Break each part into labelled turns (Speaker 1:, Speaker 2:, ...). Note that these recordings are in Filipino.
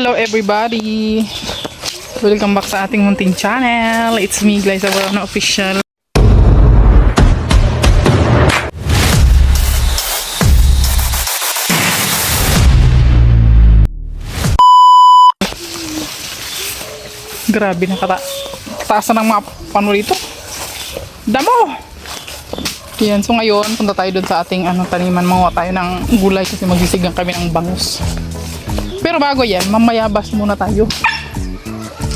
Speaker 1: Hello everybody! Welcome back sa ating munting channel. It's me, Glyza Borona Official. Grabe na kataas na ng mga pano rito. Damo! Yan, so ngayon punta tayo dun sa ating taniman. Manguha tayo ng gulay kasi magsisigang kami ng bangus. Pero bago yan, mamayabas muna tayo.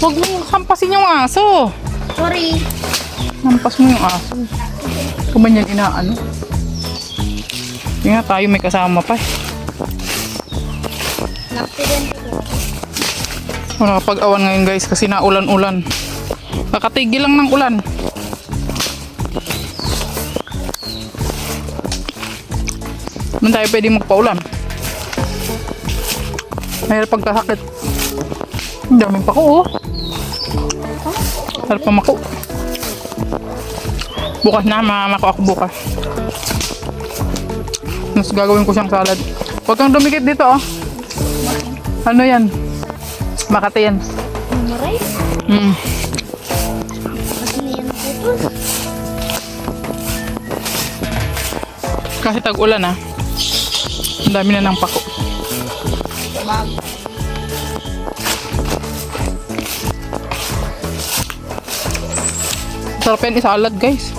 Speaker 1: Huwag mo kampasin yung aso.
Speaker 2: Sorry.
Speaker 1: Hampas mo yung aso. Kung ba niyan inaano? Kaya tayo may kasama pa eh. Nakapag-awan ngayon guys kasi naulan-ulan. Nakatigil lang ng ulan. Doon tayo pwede magpaulan. Mahirap pagkasakit. Ang daming pako oh. Harap pa mako. Bukas na, mamako ako bukas. Mas gagawin ko siyang salad. Huwag kang dumikit dito oh. Ano yan? Makati yan.
Speaker 2: Maray? Kasi yan ito.
Speaker 1: Kasi tag-ulan ah. Ang dami na ng pako. Sarap yan isalad guys.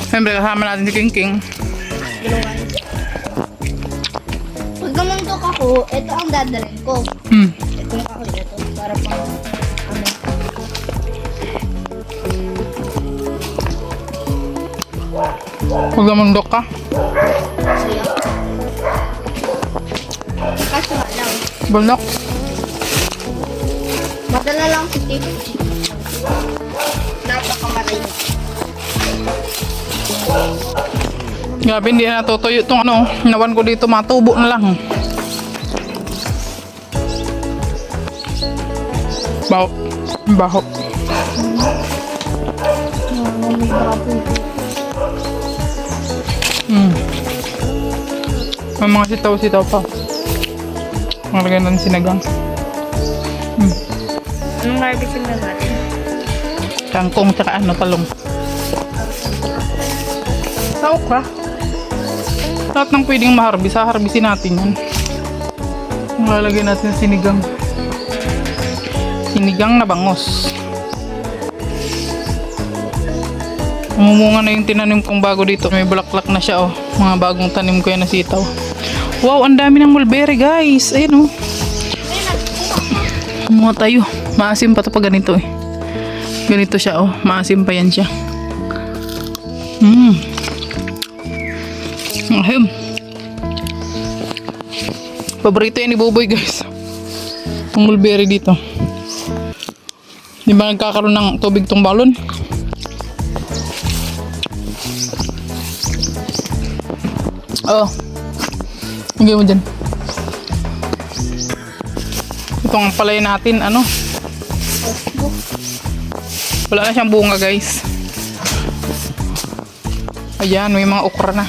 Speaker 1: Siyempre kasama natin si King King.
Speaker 2: Pag namuntok ako, ito ang dadalhin ko. Itong kahoy na ito. Para pang
Speaker 1: Huwag namundok ka.
Speaker 2: Saya. Kaso nga lang.
Speaker 1: Bulnok.
Speaker 2: Madala lang si Tip. Napakamaray.
Speaker 1: Grabe hindi na natutuyo itong nawan ko dito, matubo na lang. Baho. Baho. May mga sitaw-sitaw pa. Malagay na ng sinagang.
Speaker 2: Anong harvesting na natin?
Speaker 1: Kangkong tsaka talong. Sa okra. Lahat ng pwedeng maharbis, haharbisin natin yan. Lalagay natin sinigang. Sinigang na bangus. Mumunga na yung tinanim kong bago dito. May bulaklak na siya oh. Mga bagong tanim ko yan na sitaw. Wow, ang dami ng mulberry guys. Ayun oh. Kumuha tayo. Maasim pa ito pag ganito eh. Ganito siya oh. Maasim pa yan siya. Ahim. Paborito yan ni Boboy guys. Ang mulberry dito. Di ba nagkakaroon ng tubig tong balon? Oh. Hingay mo dyan. Itong palay natin, wala na siyang bunga guys. Ayan, may mga okra na.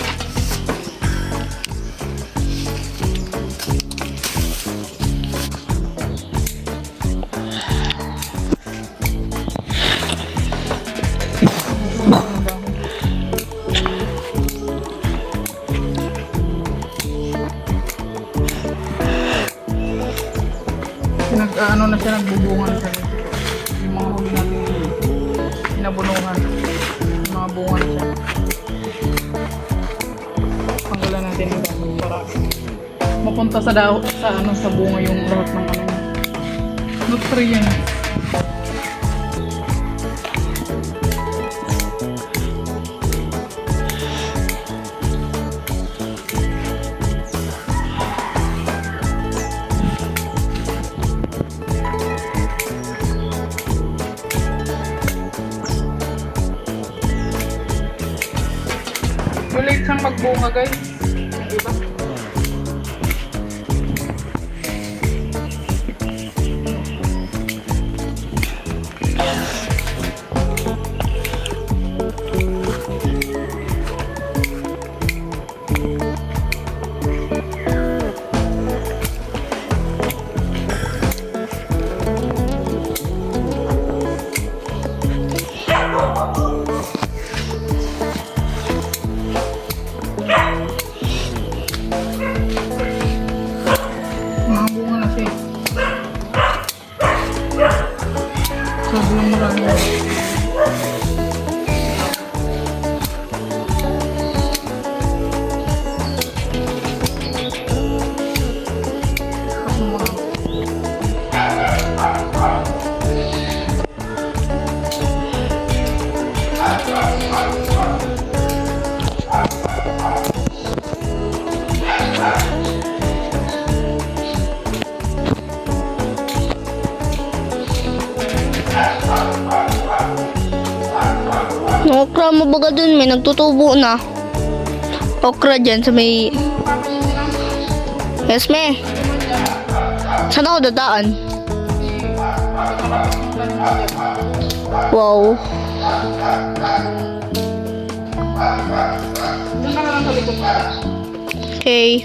Speaker 1: Na siya, nagbubungan siya. Yung mga huli natin pinabunungan. Yung mga bunga na siya. Panggalan natin ang dahon para mapunta sa sa bunga yung lahat ng nutrient. Late siyang magbunga guys. Diba?
Speaker 2: Okra mo baga dun, may nagtutubo na. Okra dyan sa may... Yes, me. Saan ako dadaan? Wow. Okay.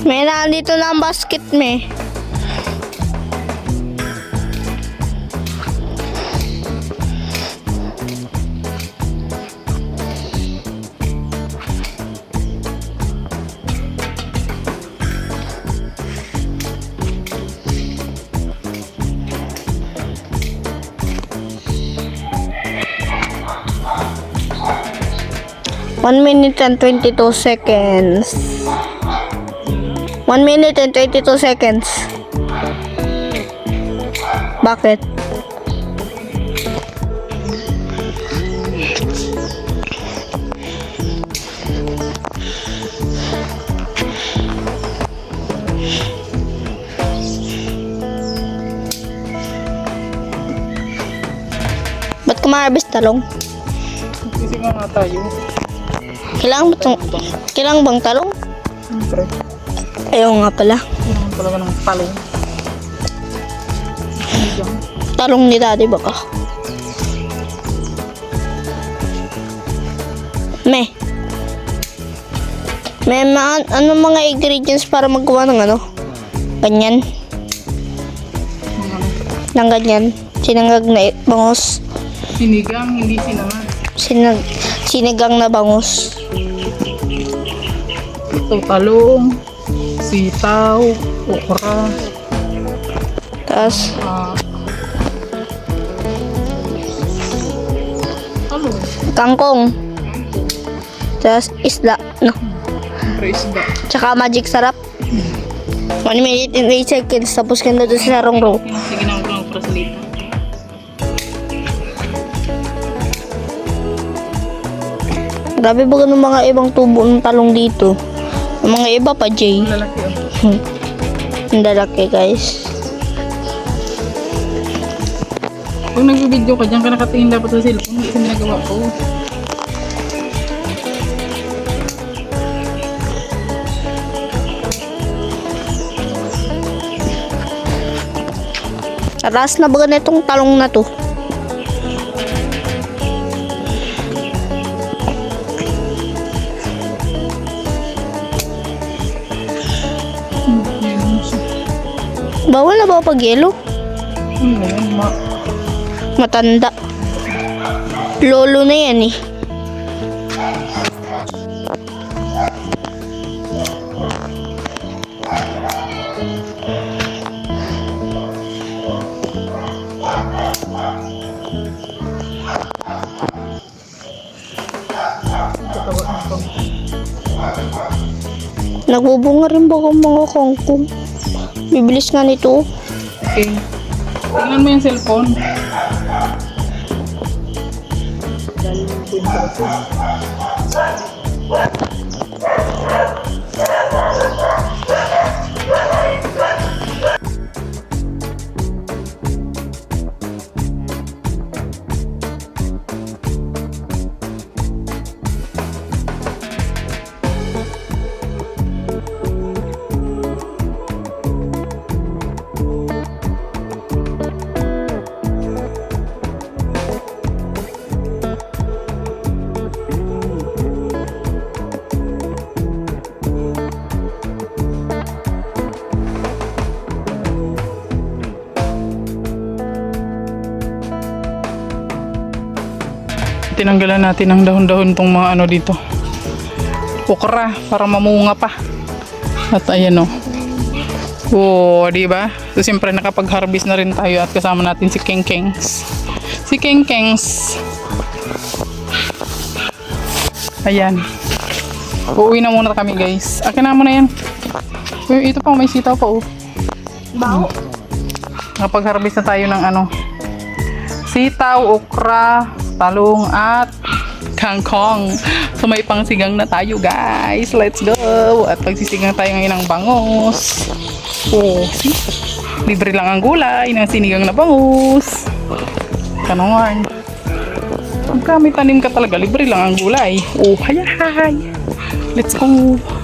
Speaker 2: May nandito na ang basket, me. One minute and 22 seconds. 1 minute and 22 seconds. Bakit? Ba't ka ma-harvest talong?
Speaker 1: Kasi nga tayo.
Speaker 2: Kailangan bang talong?
Speaker 1: Siyempre.
Speaker 2: Ayaw nga pala.
Speaker 1: Kailangan talaga ng talong.
Speaker 2: Talong ni daddy baka. Ano mga ingredients para magawa ng ano? Ganyan. Ng ganyan. Sinangag na bangus.
Speaker 1: Sinigang, hindi sinangag.
Speaker 2: Sinigang na bangus.
Speaker 1: Ito, talong, sitaw, okra,
Speaker 2: Tapos,
Speaker 1: ano?
Speaker 2: kangkong. Tapos, isda. No.
Speaker 1: Siyempre isda.
Speaker 2: Tsaka magic sarap. 1 minute and 8 seconds. Tapos ka na doon sa sarong row.
Speaker 1: Sige na ako lang para sa lita.
Speaker 2: Grabe ba ng mga ibang tubo ng talong dito? Ang mga iba pa, Jay.
Speaker 1: Lalaki oh.
Speaker 2: Ang lalaki, guys.
Speaker 1: Kung nag-video ka dyan, ka nakatingin dapat sa cellphone. Hindi isa ginagawa ko.
Speaker 2: Taras na ba na itong talong na to? Bawal na ba pag yelo? Matanda. Lolo na yan eh. Nagbubunga rin ba ang mga kangkong? Bibilis nga nito.
Speaker 1: Okay. Tingnan mo yung cellphone. Tinanggalan natin ng dahon-dahon tong mga ano dito. Okra para mamunga pa. At ayan oh. Oh, di ba? So siyempre nakapag-harvest na rin tayo at kasama natin si King Kings. Si King Kings. Ayan. Uuwi na muna kami guys. Akin na mo na yan. Uy, ito pa, may sitaw pa oh.
Speaker 2: Bao.
Speaker 1: Nakapag-harvest na tayo ng ano. Sitaw, okra, talong at kangkong. So may pangsigang na tayo guys. Let's go! At pagsisigang tayo ngayon ng bangus. Oh, see? Libre lang ang gulay ng sinigang na bangus. Kanon. Pagka may tanim ka talaga, libre lang ang gulay. Oh, hay. Let's go!